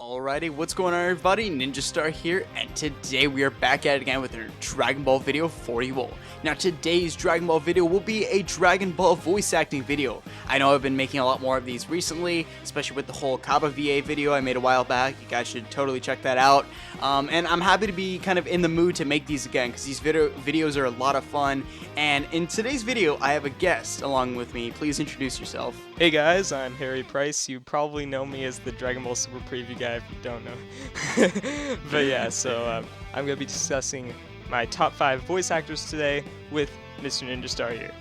Alrighty, what's going on everybody? Ninja Star here, and today we are back at it again with our Dragon Ball video for you all. Now today's Dragon Ball video will be a Dragon Ball voice acting video. I know I've been making a lot more of these recently, especially with the whole Kaba VA video I made a while back. You guys should totally check that out. And I'm happy to be kind of in the mood to make these again, because these videos are a lot of fun. And in today's video, I have a guest along with me. Please introduce yourself. Hey guys, I'm Harry Price. You probably know me as the Dragon Ball Super Preview guy if you don't know. But yeah, so I'm going to be discussing my top 5 voice actors today with Mr. Ninja Star here.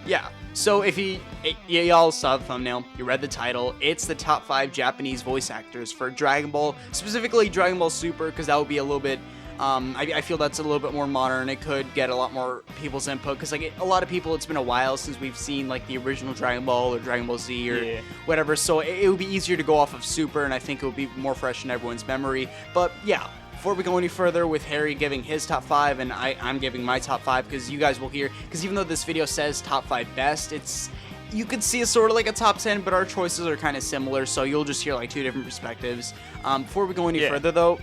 Yeah, so if y'all saw the thumbnail, you read the title, it's the top 5 Japanese voice actors for Dragon Ball, specifically Dragon Ball Super, because that would be a little bit, I feel that's a little bit more modern. It could get a lot more people's input, because like a lot of people, it's been a while since we've seen like the original Dragon Ball or Dragon Ball Z or whatever, so it would be easier to go off of Super, and I think it would be more fresh in everyone's memory. But yeah, before we go any further with Harry giving his top 5 and I'm giving my top 5, because you guys will hear, because even though this video says top 5 best, you could see it's sort of like a top 10, but our choices are kind of similar, so you'll just hear like 2 different perspectives. Before we go any further though,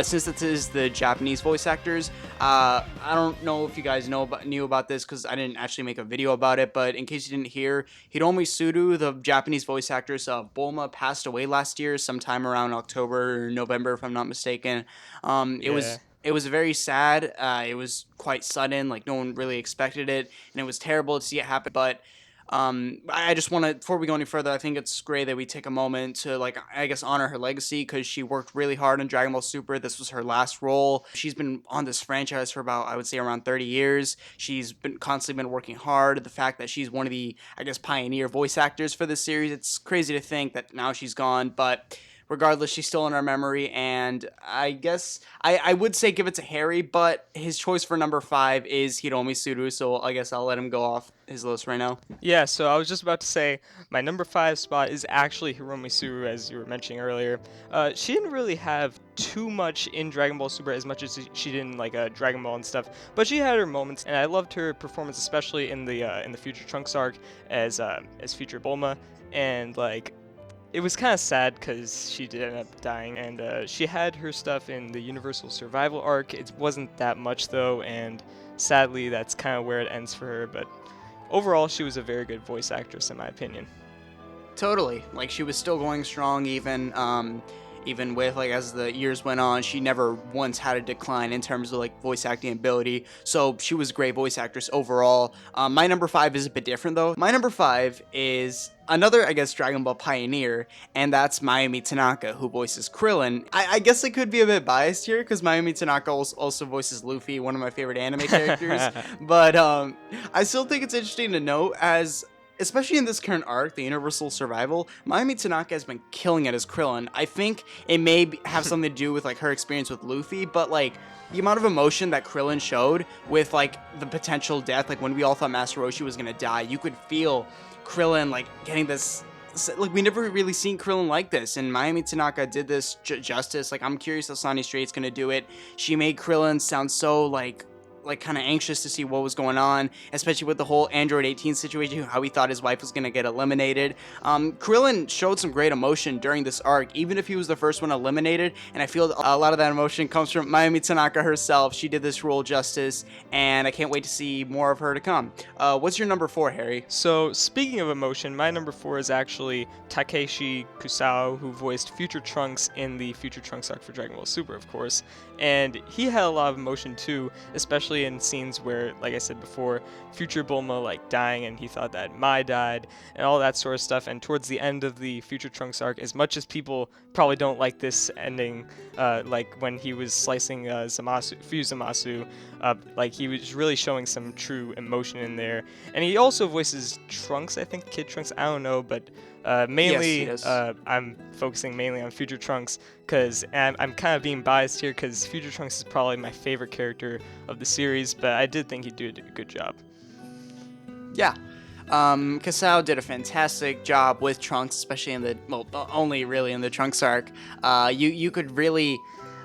since this is the Japanese voice actors, I don't know if you guys knew about this, because I didn't actually make a video about it, but in case you didn't hear, Hiromi Suru, the Japanese voice actress of Bulma, passed away last year, sometime around October or November, if I'm not mistaken. It was very sad. It was quite sudden, like no one really expected it, and it was terrible to see it happen, but I just want to, before we go any further, I think it's great that we take a moment to, like, I guess, honor her legacy, because she worked really hard on Dragon Ball Super. This was her last role. She's been on this franchise for about, I would say, around 30 years. She's constantly been working hard. The fact that she's one of the, I guess, pioneer voice actors for this series, it's crazy to think that now she's gone, but regardless, she's still in our memory, and I guess I would say give it to Harry, but his choice for number 5 is Hiromi Suru, so I guess I'll let him go off his list right now. Yeah, so I was just about to say my number 5 spot is actually Hiromi Suru, as you were mentioning earlier. She didn't really have too much in Dragon Ball Super as much as she did in like Dragon Ball and stuff, but she had her moments, and I loved her performance, especially in the Future Trunks arc as Future Bulma, and like, it was kind of sad because she did end up dying, and she had her stuff in the Universal Survival arc. It wasn't that much though, and sadly that's kind of where it ends for her, but overall she was a very good voice actress in my opinion. Totally. Like, she was still going strong even with, like, as the years went on. She never once had a decline in terms of like voice acting ability, so she was a great voice actress overall. My number 5 is a bit different though. My number 5 is another, I guess, Dragon Ball pioneer, and that's Mayumi Tanaka, who voices Krillin. I guess I could be a bit biased here, because Mayumi Tanaka also voices Luffy, one of my favorite anime characters, but I still think it's interesting to note, as especially in this current arc, the Universal Survival, Mayumi Tanaka has been killing it as Krillin. I think it may have something to do with like her experience with Luffy, but like the amount of emotion that Krillin showed with like the potential death, like when we all thought Master Roshi was gonna die, you could feel Krillin like getting this, like we never really seen Krillin like this, and Mayumi Tanaka did this justice. Like, I'm curious how Sonny Strait's gonna do it. She made Krillin sound so like kind of anxious to see what was going on, especially with the whole Android 18 situation, how he thought his wife was going to get eliminated. Krillin showed some great emotion during this arc, even if he was the first one eliminated, and I feel a lot of that emotion comes from Mayumi Tanaka herself. She did this role justice, and I can't wait to see more of her to come. What's your number 4, Harry? So, speaking of emotion, my number 4 is actually Takeshi Kusao, who voiced Future Trunks in the Future Trunks arc for Dragon Ball Super, of course, and he had a lot of emotion too, especially in scenes where, like I said before, Future Bulma like dying and he thought that Mai died and all that sort of stuff. And towards the end of the Future Trunks arc, as much as people probably don't like this ending, like when he was slicing Zamasu, like he was really showing some true emotion in there. And he also voices Trunks, I think, Kid Trunks, I don't know, but mainly yes, I'm focusing mainly on Future Trunks, because I'm kind of being biased here because Future Trunks is probably my favorite character of the series, but I did think he did a good job. Yeah. Kasao did a fantastic job with Trunks, especially in the, well, only really in the Trunks arc. You could really,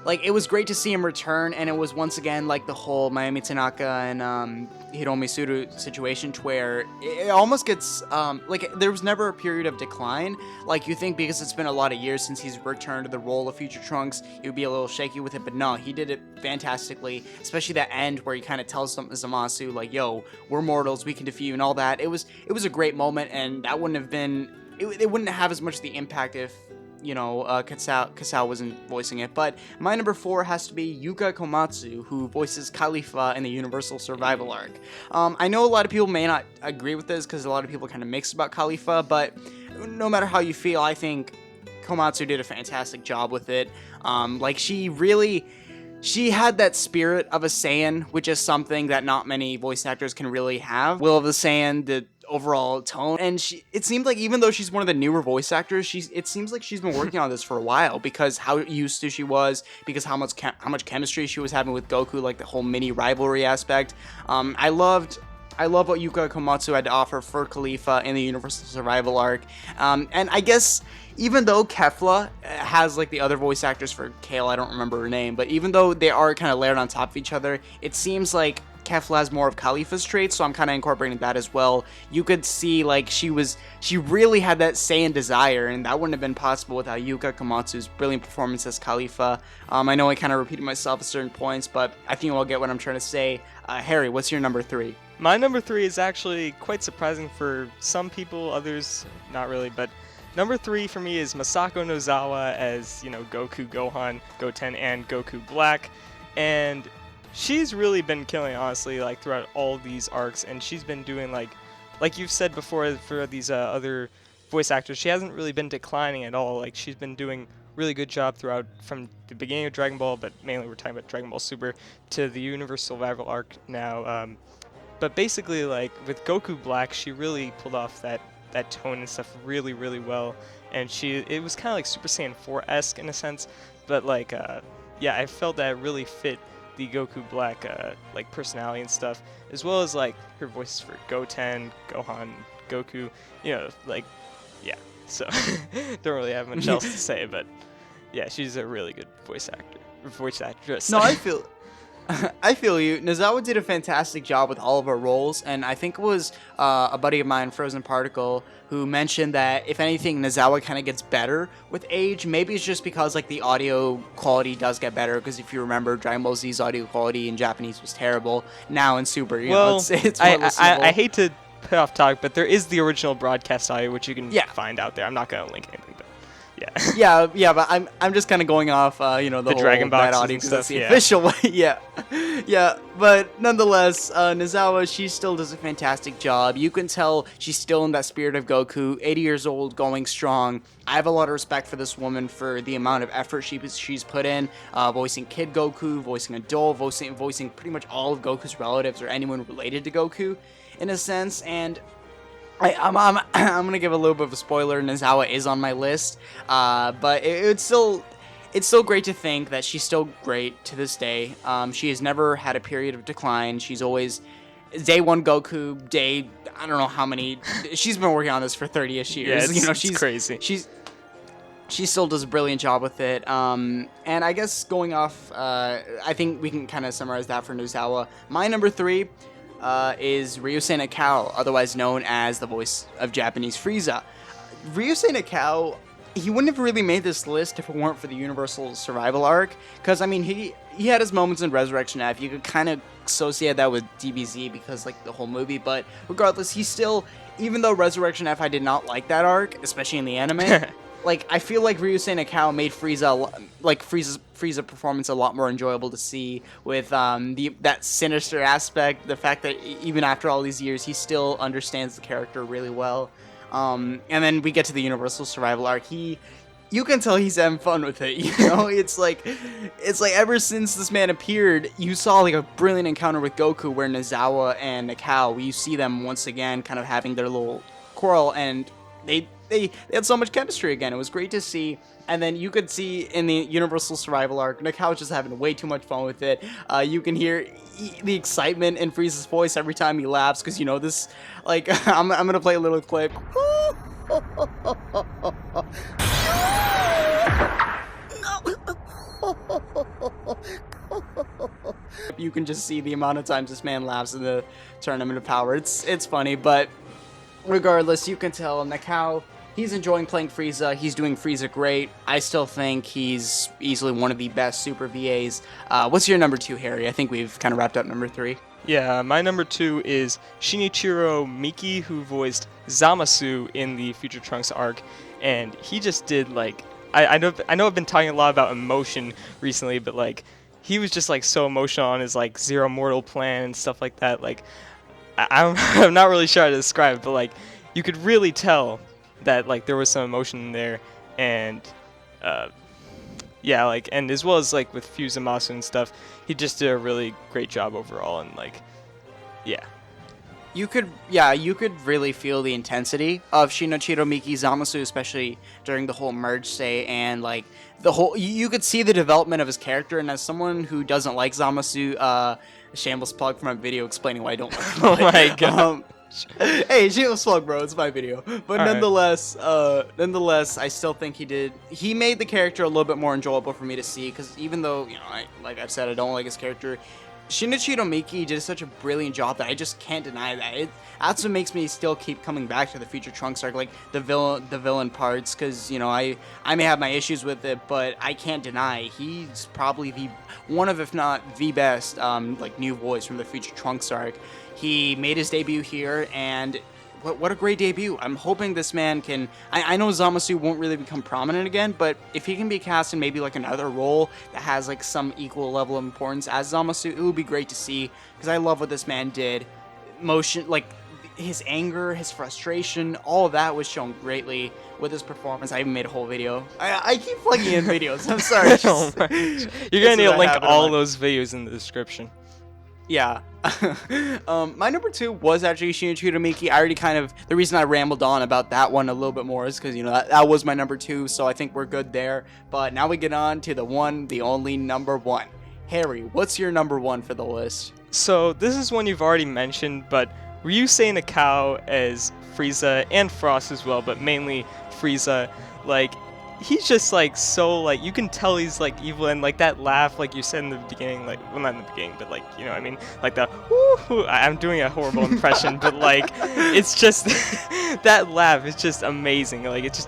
like, it was great to see him return, and it was once again like the whole Mayumi Tanaka and Hiromi Suru situation, to where it almost gets like, there was never a period of decline. Like, you think because it's been a lot of years since he's returned to the role of Future Trunks, he would be a little shaky with it, but no, he did it fantastically. Especially that end where he kind of tells Zamasu like, "Yo, we're mortals, we can defeat you," and all that. It was a great moment, and that wouldn't have been. It wouldn't have as much the impact if, you know, Kasao wasn't voicing it. But my number 4 has to be Yuka Komatsu, who voices Khalifa in the Universal Survival arc. I know a lot of people may not agree with this because a lot of people are kind of mixed about Khalifa, but no matter how you feel, I think Komatsu did a fantastic job with it. Like, she had that spirit of a Saiyan, which is something that not many voice actors can really have. Will of the Saiyan, the overall tone, and it seemed like, even though she's one of the newer voice actors, it seems like she's been working on this for a while, because how used to she was, because how much chemistry she was having with Goku, like the whole mini rivalry aspect. I loved what Yuka Komatsu had to offer for Khalifa in the Universal Survival arc. And I guess, even though Kefla has like the other voice actors for Kale, I don't remember her name, but even though they are kind of layered on top of each other, it seems like Kefla has more of Khalifa's traits, so I'm kind of incorporating that as well. You could see, like, she really had that Saiyan desire, and that wouldn't have been possible without Yuka Komatsu's brilliant performance as Khalifa. I know I kind of repeated myself at certain points, but I think you all get what I'm trying to say. Harry, what's your number 3? My number 3 is actually quite surprising for some people, others not really, but number 3 for me is Masako Nozawa as, you know, Goku, Gohan, Goten, and Goku Black, and she's really been killing, honestly, like, throughout all these arcs, and she's been doing, like you've said before, for these other voice actors, she hasn't really been declining at all. Like, she's been doing really good job throughout, from the beginning of Dragon Ball, but mainly we're talking about Dragon Ball Super, to the Universal Survival arc now. But basically, like, with Goku Black, she really pulled off that tone and stuff really, really well, and it was kind of like Super Saiyan 4-esque in a sense, but like, yeah, I felt that really fit the Goku Black like personality and stuff, as well as like her voices for Goten, Gohan, Goku, you know, like, yeah. So don't really have much else to say, but yeah, she's a really good voice actress. No, I feel you. Nozawa did a fantastic job with all of her roles, and I think it was a buddy of mine, Frozen Particle, who mentioned that if anything, Nozawa kind of gets better with age. Maybe it's just because, like, the audio quality does get better, because if you remember, Dragon Ball Z's audio quality in Japanese was terrible. Now in Super, you know, it's more listenable. I hate to put off talk, but there is the original broadcast audio, which you can find out there. I'm not going to link anything, but yeah. yeah, but I'm just kind of going off, you know, the whole Dragon Box audio, because that's the yeah. official way. Yeah, but nonetheless, Nozawa, she still does a fantastic job. You can tell she's still in that spirit of Goku, 80 years old, going strong. I have a lot of respect for this woman for the amount of effort she's put in, voicing Kid Goku, voicing Adult, voicing pretty much all of Goku's relatives or anyone related to Goku, in a sense. And I'm gonna give a little bit of a spoiler. Nozawa is on my list, but it's still great to think that she's still great to this day. She has never had a period of decline. She's always day one Goku, I don't know how many. She's been working on this for 30ish years. Yeah, she's crazy. She still does a brilliant job with it. And I guess going off, I think we can kind of summarize that for Nozawa. My number 3. Is Ryusei Nakao, otherwise known as the voice of Japanese Frieza. Ryusei Nakao, he wouldn't have really made this list if it weren't for the Universal Survival arc, because, I mean, he had his moments in Resurrection F. You could kind of associate that with DBZ because, like, the whole movie, but regardless, he's still, even though Resurrection F, I did not like that arc, especially in the anime, like, I feel like Ryusei Nakao made Frieza's performance a lot more enjoyable to see, with that sinister aspect, the fact that even after all these years, he still understands the character really well. And then we get to the Universal Survival arc. You can tell he's having fun with it, you know? It's like ever since this man appeared, you saw like a brilliant encounter with Goku where Nozawa and Nakao, you see them once again kind of having their little quarrel, and they had so much chemistry again. It was great to see. And then you could see in the Universal Survival arc, Nakao's just having way too much fun with it. You can hear the excitement in Frieza's voice every time he laughs, because, you know, this, like, I'm going to play a little clip. you can just see the amount of times this man laughs in the Tournament of Power. It's funny, but regardless, you can tell Nakao, he's enjoying playing Frieza. He's doing Frieza great. I still think he's easily one of the best Super VAs. What's your number 2, Harry? I think we've kind of wrapped up number 3. Yeah, my number 2 is Shinichiro Miki, who voiced Zamasu in the Future Trunks arc, and he just did like I know I've been talking a lot about emotion recently, but like he was just like so emotional on his like Zero Mortal plan and stuff like that. Like I'm not really sure how to describe it, but like you could really tell that like there was some emotion in there, and yeah, like, and as well as like with Fuzamasu and stuff, he just did a really great job overall, and like, yeah. You could really feel the intensity of Shinichiro Miki Zamasu, especially during the whole merge state, and like you could see the development of his character. And as someone who doesn't like Zamasu, shameless plug for my video explaining why I don't like him. Oh my god. Hey, shameless plug, bro. It's my video. But nonetheless, I still think he made the character a little bit more enjoyable for me to see. Because even though, like I've said, I don't like his character, Shinichiro Miki did such a brilliant job that I just can't deny that. That's what makes me still keep coming back to the Future Trunks arc, like the villain parts, because I may have my issues with it, but I can't deny he's probably one of, if not the best, like new voice from the Future Trunks arc. He made his debut here, and what a great debut. I'm hoping this man can... I know Zamasu won't really become prominent again, but if he can be cast in maybe like another role that has like some equal level of importance as Zamasu, it would be great to see, because I love what this man did. Motion, like his anger, his frustration, all of that was shown greatly with his performance. I even made a whole video. I keep plugging in videos. I'm sorry. You're going to need to link all those videos in the description. Yeah. My number 2 was actually Shinichiro Miki. I already the reason I rambled on about that one a little bit more is because, that was my number 2, so I think we're good there. But now we get on to the one, the only number 1. Harry, what's your number 1 for the list? So this is one you've already mentioned, but Ryusei Nakao as Frieza and Frost as well, but mainly Frieza, like, he's just like so like you can tell he's like evil, and like that laugh like you said in the beginning, like, well, not in the beginning, but like, what I mean, like the woo, I'm doing a horrible impression, but like it's just that laugh is just amazing. Like it just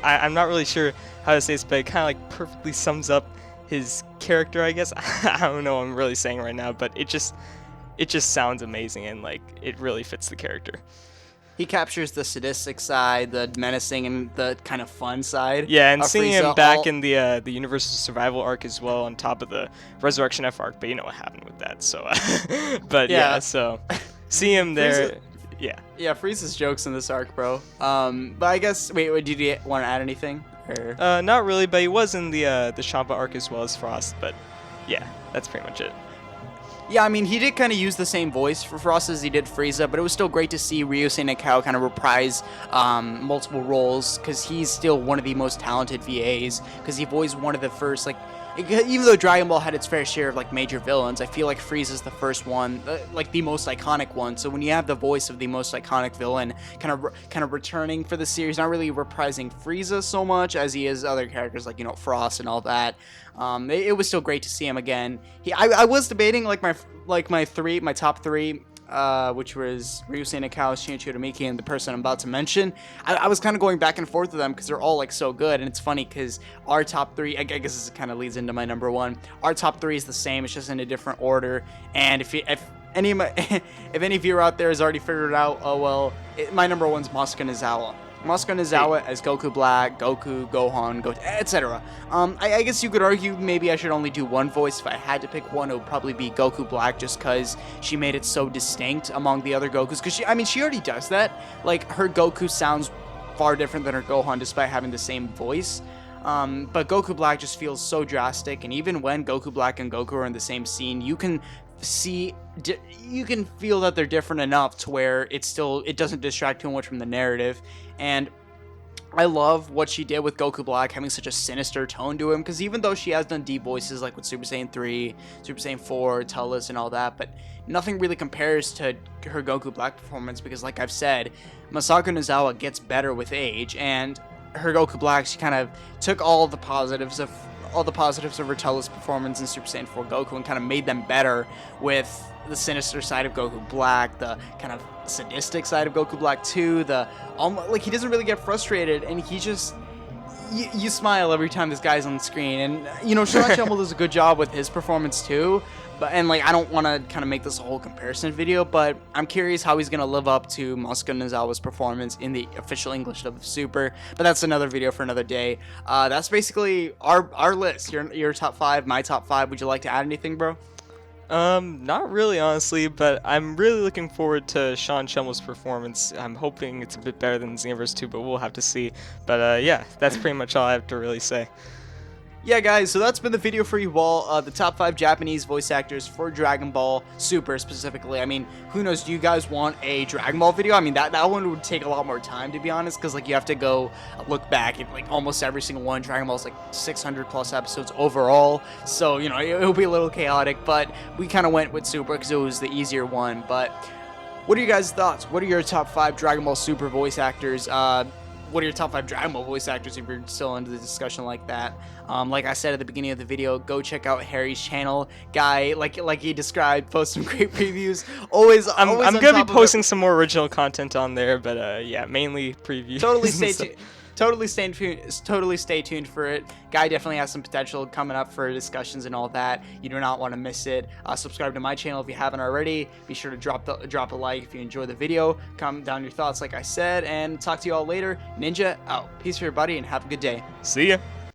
I'm not really sure how to say this, but it kind of like perfectly sums up his character, I guess. I don't know what I'm really saying right now, but it just sounds amazing, and like it really fits the character. He captures the sadistic side, the menacing, and the kind of fun side. Yeah, and seeing him back in the Universal Survival arc as well, on top of the Resurrection F arc, but you know what happened with that, so... but yeah, so see him there, yeah. Yeah, Frieza's jokes in this arc, bro. But I guess, wait, did you want to add anything? Or? Not really, but he was in the Champa arc as well as Frost, but yeah, that's pretty much it. Yeah, I mean, he did kind of use the same voice for Frost as he did Frieza, but it was still great to see Ryusei Nakao kind of reprise multiple roles, because he's still one of the most talented VAs, because he voiced one of the first, like, even though Dragon Ball had its fair share of, like, major villains, I feel like Frieza's the first one, like, the most iconic one, so when you have the voice of the most iconic villain kind of returning for the series, not really reprising Frieza so much as he is other characters, like, Frost and all that, it was still great to see him again. I was debating, like, my top 3, which was Ryusei Nakao, Shinichiro Miki, and the person I'm about to mention. I was kind of going back and forth with them because they're all like so good, and it's funny because our top 3, I guess this kind of leads into my number 1. Our top 3 is the same; it's just in a different order. And if any if viewer out there has already figured it out, oh well, my number 1's Masuka Nozawa. Masuka Nozawa as Goku Black, Goku, Gohan, etc. I guess you could argue maybe I should only do one voice. If I had to pick one, it would probably be Goku Black, just because she made it so distinct among the other Gokus. Because she already does that. Like, her Goku sounds far different than her Gohan, despite having the same voice. But Goku Black just feels so drastic, and even when Goku Black and Goku are in the same scene, you can feel that they're different enough to where it doesn't distract too much from the narrative. And I love what she did with Goku Black, having such a sinister tone to him, because even though she has done deep voices like with Super Saiyan 3, Super Saiyan 4, Telus, and all that, but nothing really compares to her Goku Black performance, because like I've said, Masako Nozawa gets better with age, and her Goku Black, she kind of took all of the positives of all the positives of Ratella's performance in Super Saiyan 4 Goku and kind of made them better with the sinister side of Goku Black, the kind of sadistic side of Goku Black 2, the almost like he doesn't really get frustrated, and he just you smile every time this guy's on the screen. And you know, Sean Schemmel does a good job with his performance too. But and like I don't want to kind of make this a whole comparison video, but I'm curious how he's gonna live up to Masuka Nozawa's performance in the official English dub of Super. But that's another video for another day. That's basically our list. Your top 5, my top 5. Would you like to add anything, bro? Not really, honestly, but I'm really looking forward to Sean Schemmel's performance. I'm hoping it's a bit better than Xenoverse 2, but we'll have to see. But yeah, that's pretty much all I have to really say. Yeah, guys, so that's been the video for you all. The top 5 Japanese voice actors for Dragon Ball Super specifically. I mean, who knows? Do you guys want a Dragon Ball video? I mean, that one would take a lot more time, to be honest, because like you have to go look back at like almost every single one. Dragon Ball's like 600 plus episodes overall, so you know it'll be a little chaotic. But we kind of went with Super because it was the easier one. But what are you guys' thoughts? What are your top 5 Dragon Ball Super voice actors? What are your top 5 Dragon Ball voice actors if you're still into the discussion like that? Like I said at the beginning of the video, go check out Harry's channel. Guy, like he described, post some great previews. I'm gonna be posting some more original content on there, but yeah, mainly previews. Totally stay tuned. Totally stay tuned for it. Guy definitely has some potential coming up for discussions and all that. You do not want to miss it. Subscribe to my channel if you haven't already. Be sure to drop a like if you enjoy the video. Comment down your thoughts like I said, and talk to you all later. Ninja out. Peace for everybody and have a good day. See ya.